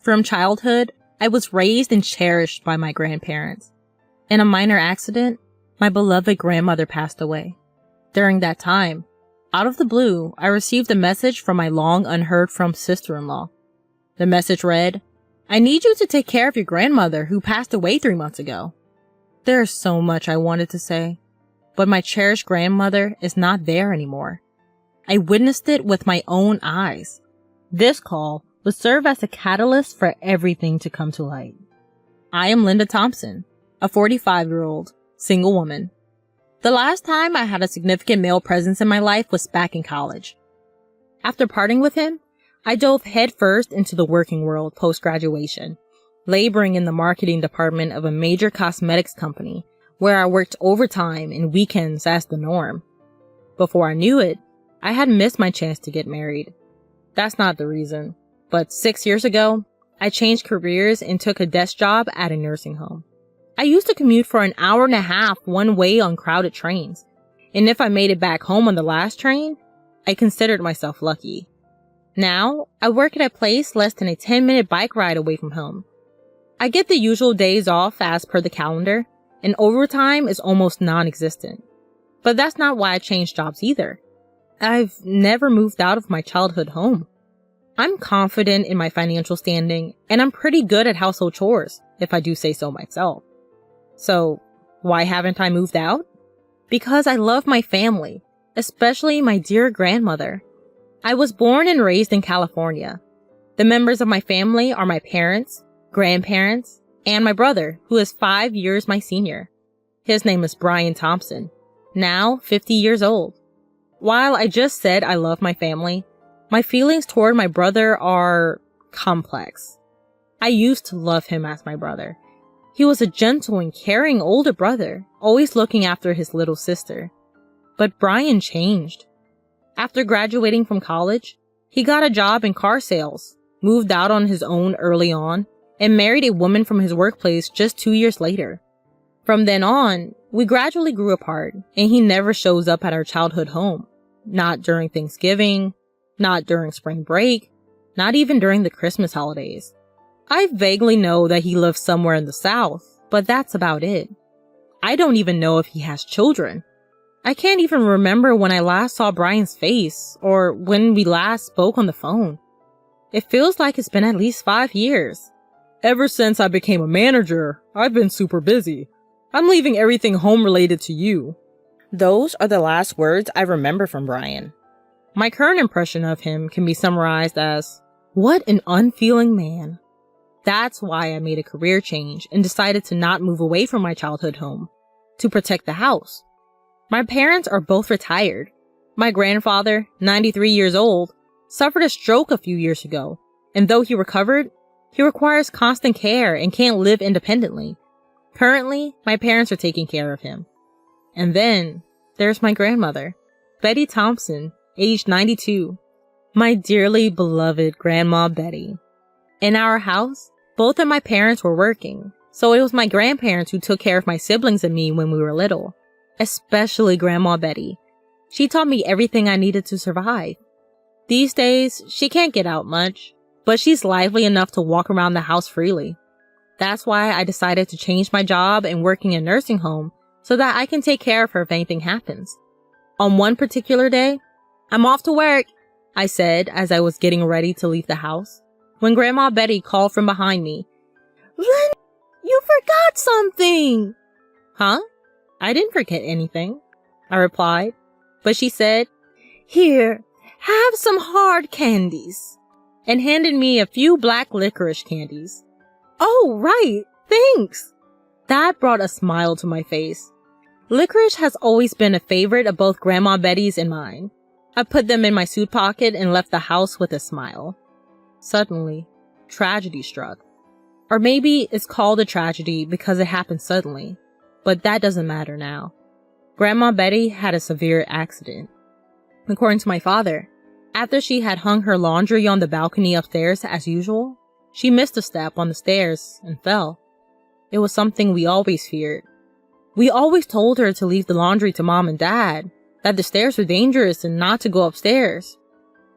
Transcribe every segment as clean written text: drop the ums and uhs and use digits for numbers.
From childhood, I was raised and cherished by my grandparents. In a minor accident, my beloved grandmother passed away. During that time, out of the blue, I received a message from my long unheard from sister-in-law. The message read, "I need you to take care of your grandmother who passed away 3 months ago." There is so much I wanted to say, but my cherished grandmother is not there anymore. I witnessed it with my own eyes. This call would serve as a catalyst for everything to come to light. I am Linda Thompson, a 45-year-old single woman. The last time I had a significant male presence in my life was back in college. After parting with him, I dove headfirst into the working world post-graduation, laboring in the marketing department of a major cosmetics company where I worked overtime and weekends as the norm. Before I knew it, I had missed my chance to get married. That's not the reason, but 6 years ago, I changed careers and took a desk job at a nursing home. I used to commute for an hour and a half one way on crowded trains, and if I made it back home on the last train, I considered myself lucky. Now, I work at a place less than a 10-minute bike ride away from home. I get the usual days off as per the calendar, and overtime is almost non-existent. But that's not why I changed jobs either. I've never moved out of my childhood home. I'm confident in my financial standing, and I'm pretty good at household chores, if I do say so myself. So, why haven't I moved out? Because I love my family, especially my dear grandmother. I was born and raised in California. The members of my family are my parents, grandparents, and my brother, who is 5 years my senior. His name is Brian Thompson, now 50 years old. While I just said I love my family, my feelings toward my brother are complex. I used to love him as my brother. He was a gentle and caring older brother, always looking after his little sister. But Brian changed. After graduating from college, he got a job in car sales, moved out on his own early on, and married a woman from his workplace just 2 years later. From then on, we gradually grew apart, and he never shows up at our childhood home. Not during Thanksgiving, not during spring break, not even during the Christmas holidays. I vaguely know that he lives somewhere in the South, but that's about it. I don't even know if he has children. I can't even remember when I last saw Brian's face, or when we last spoke on the phone. It feels like it's been at least 5 years. Ever since I became a manager, I've been super busy. I'm leaving everything home related to you. Those are the last words I remember from Brian. My current impression of him can be summarized as, what an unfeeling man. That's why I made a career change and decided to not move away from my childhood home, to protect the house. My parents are both retired. My grandfather, 93 years old, suffered a stroke a few years ago, and though he recovered, he requires constant care and can't live independently. Currently, my parents are taking care of him. And then, there's my grandmother, Betty Thompson, aged 92. My dearly beloved Grandma Betty. In our house, both of my parents were working, so it was my grandparents who took care of my siblings and me when we were little. Especially Grandma Betty. She taught me everything I needed to survive. These days, she can't get out much, but she's lively enough to walk around the house freely. That's why I decided to change my job and working in a nursing home so that I can take care of her if anything happens. On one particular day, "I'm off to work," I said as I was getting ready to leave the house, when Grandma Betty called from behind me. "Lynn, you forgot something!" "Huh? I didn't forget anything," I replied, but she said, "Here, have some hard candies," and handed me a few black licorice candies. "Oh, right, thanks." That brought a smile to my face. Licorice has always been a favorite of both Grandma Betty's and mine. I put them in my suit pocket and left the house with a smile. Suddenly, tragedy struck. Or maybe it's called a tragedy because it happened suddenly, but that doesn't matter now. Grandma Betty had a severe accident. According to my father, after she had hung her laundry on the balcony upstairs as usual, she missed a step on the stairs and fell. It was something we always feared. We always told her to leave the laundry to Mom and Dad, that the stairs were dangerous and not to go upstairs.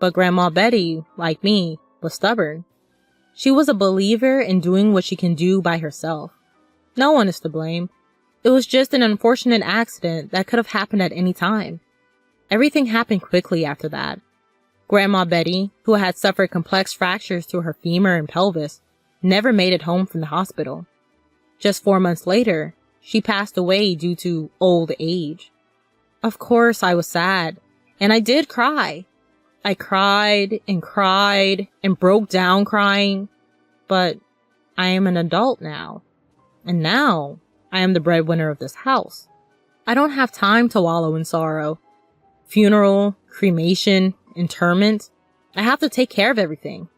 But Grandma Betty, like me, was stubborn. She was a believer in doing what she can do by herself. No one is to blame. It was just an unfortunate accident that could have happened at any time. Everything happened quickly after that. Grandma Betty, who had suffered complex fractures to her femur and pelvis, never made it home from the hospital. Just 4 months later, she passed away due to old age. Of course, I was sad, and I did cry. I cried and broke down crying, but I am an adult now, and now I am the breadwinner of this house. I don't have time to wallow in sorrow. Funeral, cremation, interment, I have to take care of everything.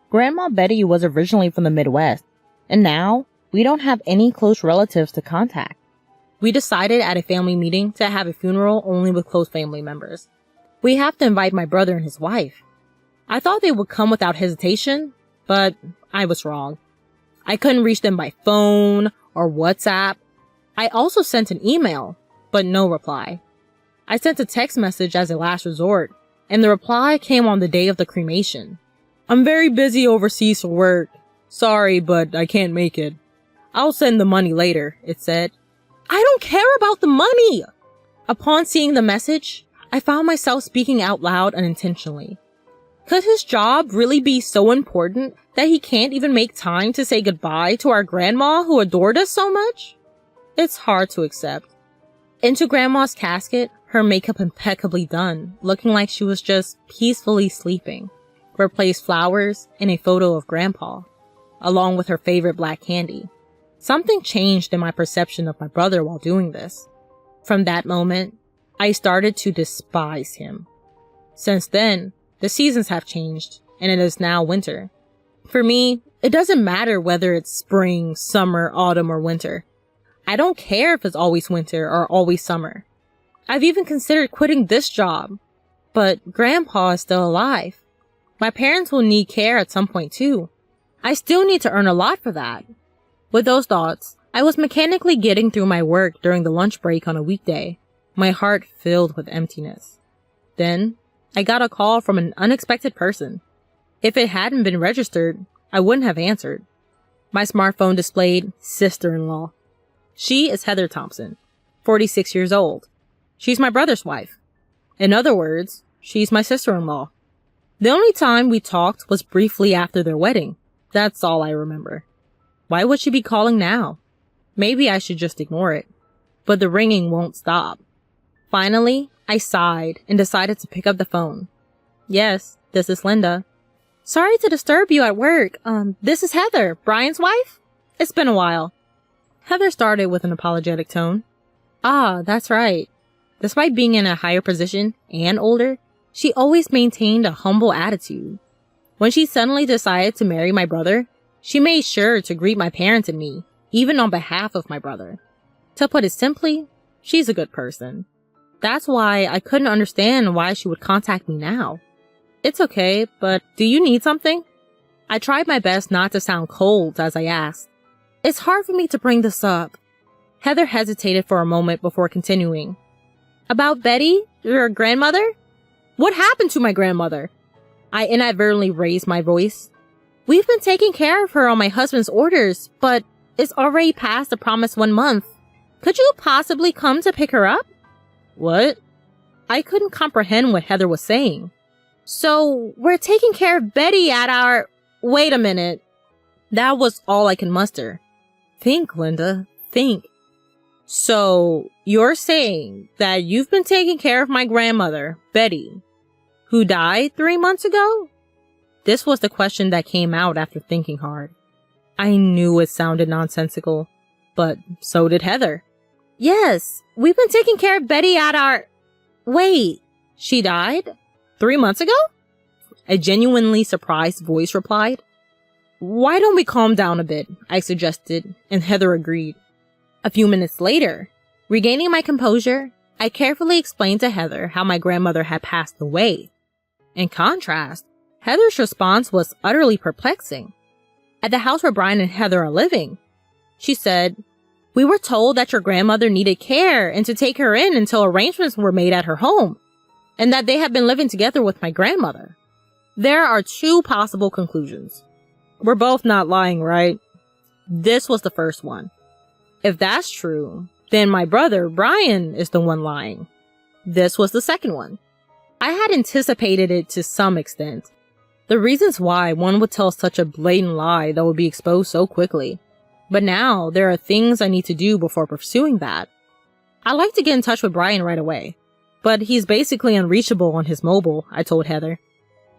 Grandma Betty was originally from the Midwest, and now we don't have any close relatives to contact. We decided at a family meeting to have a funeral only with close family members. We have to invite my brother and his wife. I thought they would come without hesitation, but I was wrong. I couldn't reach them by phone or WhatsApp. I also sent an email, but no reply. I sent a text message as a last resort, and the reply came on the day of the cremation. I'm very busy overseas for work. Sorry, but I can't make it. I'll send the money later, it said. I don't care about the money! Upon seeing the message, I found myself speaking out loud unintentionally. Could his job really be so important that he can't even make time to say goodbye to our grandma who adored us so much? It's hard to accept. Into Grandma's casket, her makeup impeccably done, looking like she was just peacefully sleeping, were placed flowers and a photo of Grandpa, along with her favorite black candy. Something changed in my perception of my brother while doing this. From that moment, I started to despise him. Since then, the seasons have changed, and it is now winter. For me, it doesn't matter whether it's spring, summer, autumn, or winter. I don't care if it's always winter or always summer. I've even considered quitting this job, but Grandpa is still alive. My parents will need care at some point too. I still need to earn a lot for that. With those thoughts, I was mechanically getting through my work during the lunch break on a weekday, my heart filled with emptiness. Then, I got a call from an unexpected person. If it hadn't been registered, I wouldn't have answered. My smartphone displayed sister-in-law. She is Heather Thompson, 46 years old. She's my brother's wife. In other words, she's my sister-in-law. The only time we talked was briefly after their wedding. That's all I remember. Why would she be calling now? Maybe I should just ignore it. But the ringing won't stop. Finally, I sighed and decided to pick up the phone. Yes, this is Linda. Sorry to disturb you at work. This is Heather, Brian's wife? It's been a while. Heather started with an apologetic tone. Ah, that's right. Despite being in a higher position and older, she always maintained a humble attitude. When she suddenly decided to marry my brother, she made sure to greet my parents and me, even on behalf of my brother. To put it simply, she's a good person. That's why I couldn't understand why she would contact me now. It's okay, but do you need something? I tried my best not to sound cold as I asked. It's hard for me to bring this up. Heather hesitated for a moment before continuing. About Betty, your grandmother? What happened to my grandmother? I inadvertently raised my voice. We've been taking care of her on my husband's orders, but it's already past the promised 1 month. Could you possibly come to pick her up? What? I couldn't comprehend what Heather was saying. So, we're taking care of Betty at our... Wait a minute. That was all I could muster. Think, Linda. Think. So, you're saying that you've been taking care of my grandmother, Betty, who died 3 months ago? This was the question that came out after thinking hard. I knew it sounded nonsensical, but so did Heather. Yes, we've been taking care of Betty at our... Wait, she died? 3 months ago? A genuinely surprised voice replied. Why don't we calm down a bit, I suggested, and Heather agreed. A few minutes later, regaining my composure, I carefully explained to Heather how my grandmother had passed away. In contrast, Heather's response was utterly perplexing. At the house where Brian and Heather are living, she said, we were told that your grandmother needed care and to take her in until arrangements were made at her home, and that they had been living together with my grandmother. There are 2 possible conclusions. We're both not lying, right? This was the first one. If that's true, then my brother, Brian, is the one lying. This was the second one. I had anticipated it to some extent. The reasons why one would tell such a blatant lie that would be exposed so quickly. But now, there are things I need to do before pursuing that. I'd like to get in touch with Brian right away. But he's basically unreachable on his mobile, I told Heather.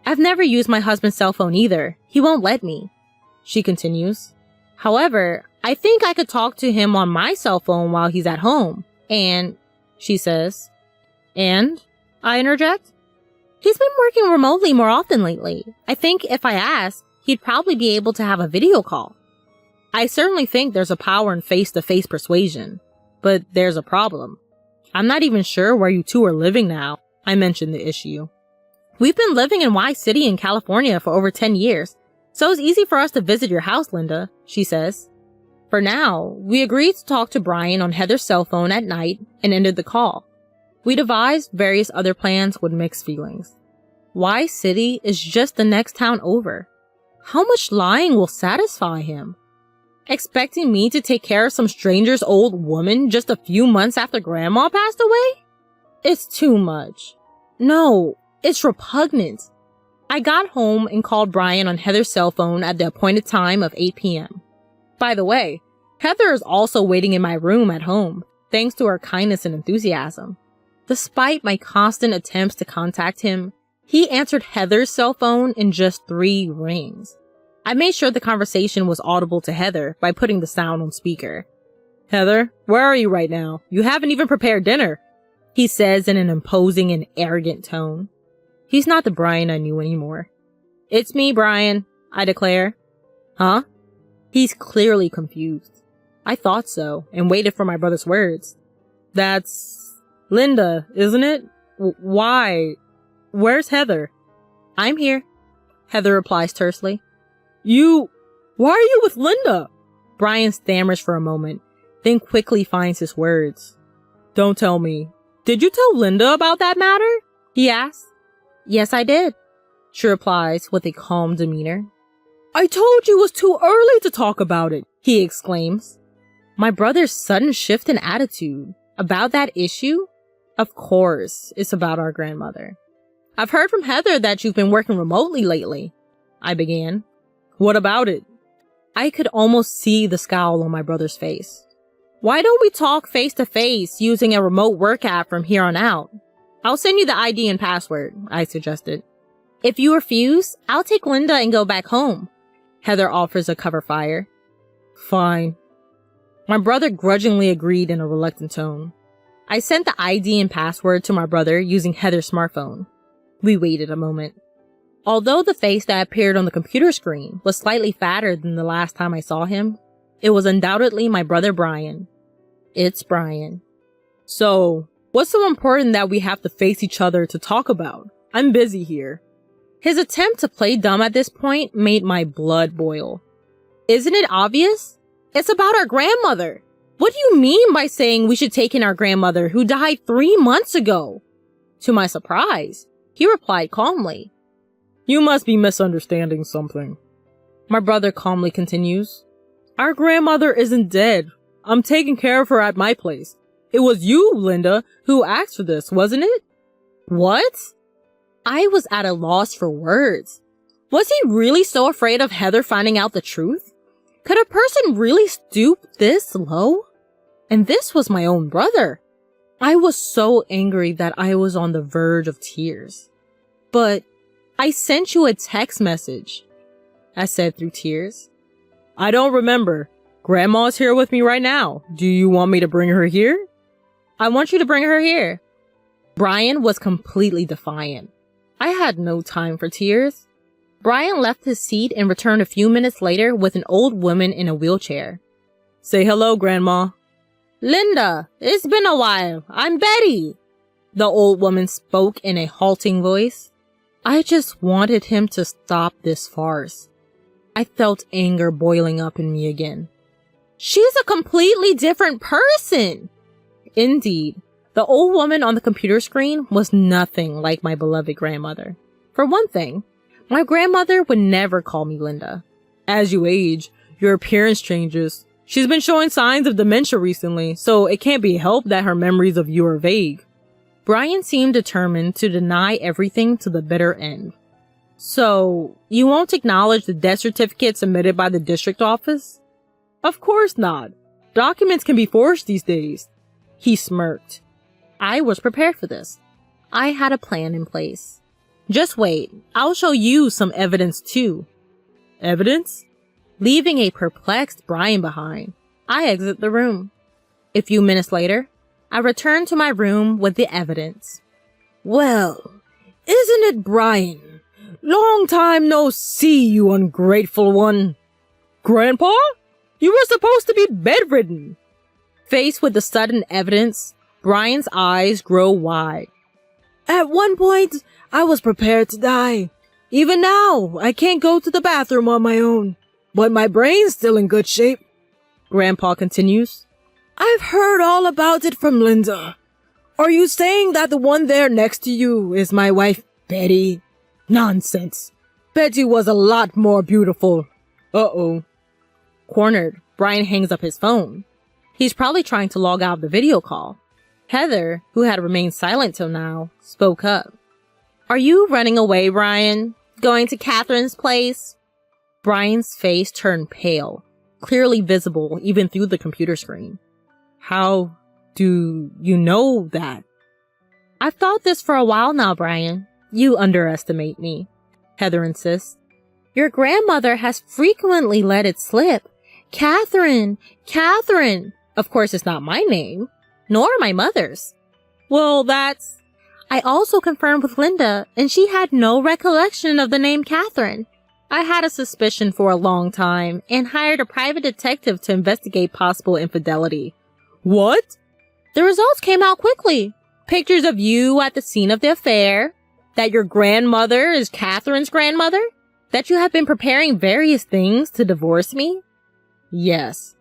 I've never used my husband's cell phone either. He won't let me. She continues. However, I think I could talk to him on my cell phone while he's at home. And, she says. And? I interject. He's been working remotely more often lately. I think if I asked, he'd probably be able to have a video call. I certainly think there's a power in face-to-face persuasion. But there's a problem. I'm not even sure where you two are living now. I mentioned the issue. We've been living in Y City in California for over 10 years, so it's easy for us to visit your house, Linda, she says. For now, we agreed to talk to Brian on Heather's cell phone at night and ended the call. We devised various other plans with mixed feelings. Y City is just the next town over. How much lying will satisfy him? Expecting me to take care of some stranger's old woman just a few months after Grandma passed away? It's too much. No, it's repugnant. I got home and called Brian on Heather's cell phone at the appointed time of 8 p.m. By the way, Heather is also waiting in my room at home, thanks to her kindness and enthusiasm. Despite my constant attempts to contact him, he answered Heather's cell phone in just 3 rings. I made sure the conversation was audible to Heather by putting the sound on speaker. Heather, where are you right now? You haven't even prepared dinner, he says in an imposing and arrogant tone. He's not the Brian I knew anymore. It's me, Brian, I declare. Huh? He's clearly confused. I thought so, and waited for my brother's words. That's Linda, isn't it? Why? Where's Heather? I'm here, Heather replies tersely. Why are you with Linda? Brian stammers for a moment, then quickly finds his words. Don't tell me. Did you tell Linda about that matter? He asks. Yes, I did, she replies with a calm demeanor. I told you it was too early to talk about it, he exclaims. My brother's sudden shift in attitude. About that issue? Of course, it's about our grandmother. I've heard from Heather that you've been working remotely lately, I began. What about it? I could almost see the scowl on my brother's face. Why don't we talk face to face using a remote work app from here on out? I'll send you the ID and password, I suggested. If you refuse, I'll take Linda and go back home. Heather offers a cover fire. Fine. My brother grudgingly agreed in a reluctant tone. I sent the ID and password to my brother using Heather's smartphone. We waited a moment. Although the face that appeared on the computer screen was slightly fatter than the last time I saw him, it was undoubtedly my brother Brian. It's Brian. So, what's so important that we have to face each other to talk about? I'm busy here. His attempt to play dumb at this point made my blood boil. Isn't it obvious? It's about our grandmother. What do you mean by saying we should take in our grandmother who died 3 months ago? To my surprise, he replied calmly. You must be misunderstanding something. My brother calmly continues. Our grandmother isn't dead. I'm taking care of her at my place. It was you, Linda, who asked for this, wasn't it? What? I was at a loss for words. Was he really so afraid of Heather finding out the truth? Could a person really stoop this low? And this was my own brother. I was so angry that I was on the verge of tears. But I sent you a text message, I said through tears. I don't remember. Grandma's here with me right now. Do you want me to bring her here? I want you to bring her here. Brian was completely defiant. I had no time for tears. Brian left his seat and returned a few minutes later with an old woman in a wheelchair. Say hello, Grandma. Linda, it's been a while. I'm Betty. The old woman spoke in a halting voice. I just wanted him to stop this farce. I felt anger boiling up in me again. She's a completely different person. Indeed, the old woman on the computer screen was nothing like my beloved grandmother. For one thing, my grandmother would never call me Linda. As you age, your appearance changes. She's been showing signs of dementia recently, so it can't be helped that her memories of you are vague. Brian seemed determined to deny everything to the bitter end. So, you won't acknowledge the death certificate submitted by the district office? Of course not. Documents can be forged these days. He smirked. I was prepared for this. I had a plan in place. Just wait, I'll show you some evidence too. Evidence? Leaving a perplexed Brian behind, I exit the room. A few minutes later, I return to my room with the evidence. Well, isn't it Brian? Long time no see, you ungrateful one. Grandpa? You were supposed to be bedridden. Faced with the sudden evidence, Brian's eyes grow wide. At one point, I was prepared to die. Even now, I can't go to the bathroom on my own. But my brain's still in good shape. Grandpa continues. I've heard all about it from Linda. Are you saying that the one there next to you is my wife, Betty? Nonsense. Betty was a lot more beautiful. Uh-oh. Cornered, Brian hangs up his phone. He's probably trying to log out of the video call. Heather, who had remained silent till now, spoke up. Are you running away, Brian? Going to Catherine's place? Brian's face turned pale, clearly visible even through the computer screen. How do you know that? I've thought this for a while now, Brian. You underestimate me, Heather insists. Your grandmother has frequently let it slip. Catherine! Catherine! Of course, it's not my name, nor my mother's. Well, that's... I also confirmed with Linda, and she had no recollection of the name Catherine. I had a suspicion for a long time, and hired a private detective to investigate possible infidelity. What? The results came out quickly. Pictures of you at the scene of the affair, that your grandmother is Catherine's grandmother, that you have been preparing various things to divorce me. Yes.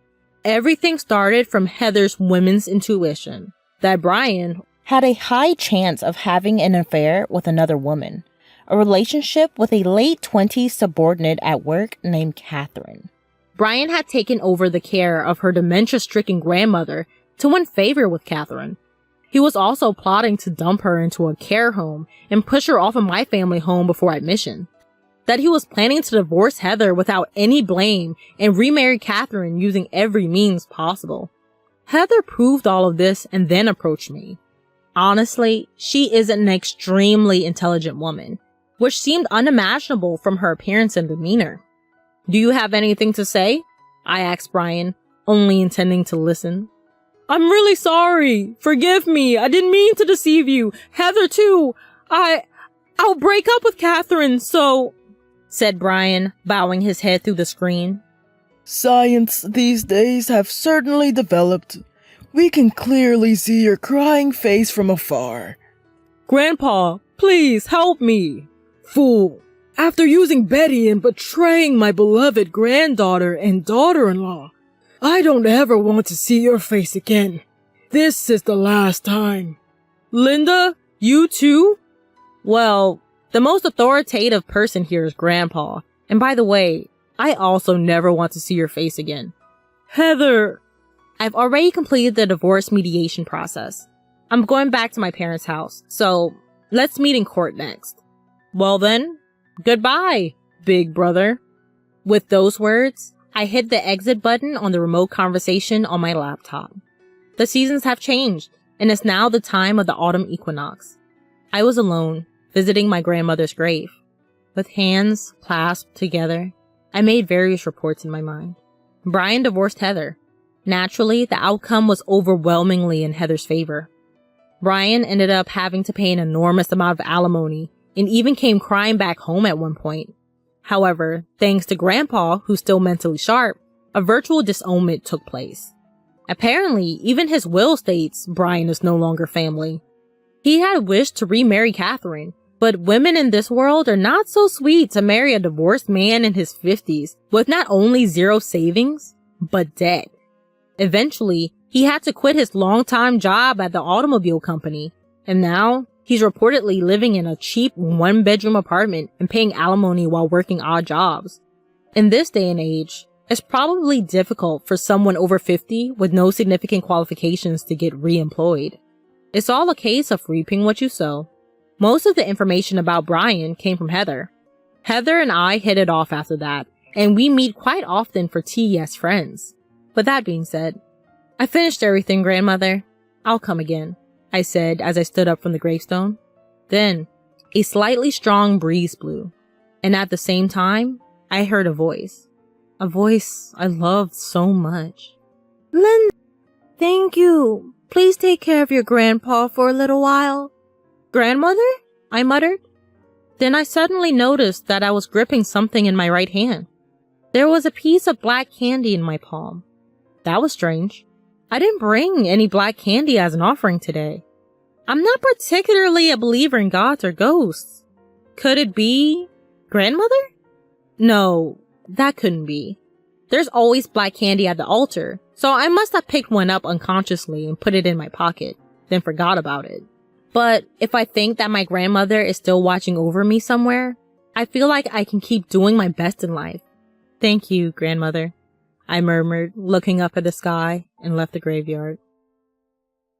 Everything started from Heather's women's intuition, that Brian had a high chance of having an affair with another woman. A relationship with a late 20s subordinate at work named Catherine. Brian had taken over the care of her dementia-stricken grandmother to win favor with Catherine. He was also plotting to dump her into a care home and push her off of my family home before admission. That he was planning to divorce Heather without any blame and remarry Catherine using every means possible. Heather proved all of this and then approached me. Honestly, she is an extremely intelligent woman, which seemed unimaginable from her appearance and demeanor. Do you have anything to say? I asked Brian, only intending to listen. I'm really sorry. Forgive me. I didn't mean to deceive you. Heather too. I'll break up with Catherine, so... said Brian, bowing his head through the screen. Science these days have certainly developed. We can clearly see your crying face from afar. Grandpa, please help me. Fool. After using Betty and betraying my beloved granddaughter and daughter-in-law, I don't ever want to see your face again. This is the last time. Linda, you too? Well, the most authoritative person here is Grandpa. And by the way, I also never want to see your face again. Heather! I've already completed the divorce mediation process. I'm going back to my parents' house, so let's meet in court next. Well then, goodbye, big brother. With those words, I hit the exit button on the remote conversation on my laptop. The seasons have changed, and it's now the time of the autumn equinox. I was alone, visiting my grandmother's grave. With hands clasped together, I made various reports in my mind. Brian divorced Heather. Naturally, the outcome was overwhelmingly in Heather's favor. Brian ended up having to pay an enormous amount of alimony and even came crying back home at one point. However, thanks to Grandpa, who's still mentally sharp, a virtual disownment took place. Apparently, even his will states Brian is no longer family. He had wished to remarry Catherine, but women in this world are not so sweet to marry a divorced man in his 50s with not only zero savings, but debt. Eventually, he had to quit his longtime job at the automobile company, and now he's reportedly living in a cheap one-bedroom apartment and paying alimony while working odd jobs. In this day and age, it's probably difficult for someone over 50 with no significant qualifications to get re-employed. It's all a case of reaping what you sow. Most of the information about Brian came from Heather. Heather and I hit it off after that, and we meet quite often for tea as friends. With that being said, I finished everything, grandmother. I'll come again, I said as I stood up from the gravestone. Then, a slightly strong breeze blew, and at the same time, I heard a voice. A voice I loved so much. Linda, thank you. Please take care of your grandpa for a little while. Grandmother? I muttered. Then I suddenly noticed that I was gripping something in my right hand. There was a piece of black candy in my palm. That was strange. I didn't bring any black candy as an offering today. I'm not particularly a believer in gods or ghosts. Could it be grandmother? No, that couldn't be. There's always black candy at the altar, so I must have picked one up unconsciously and put it in my pocket, then forgot about it. But if I think that my grandmother is still watching over me somewhere, I feel like I can keep doing my best in life. Thank you, grandmother, I murmured, looking up at the sky, and left the graveyard.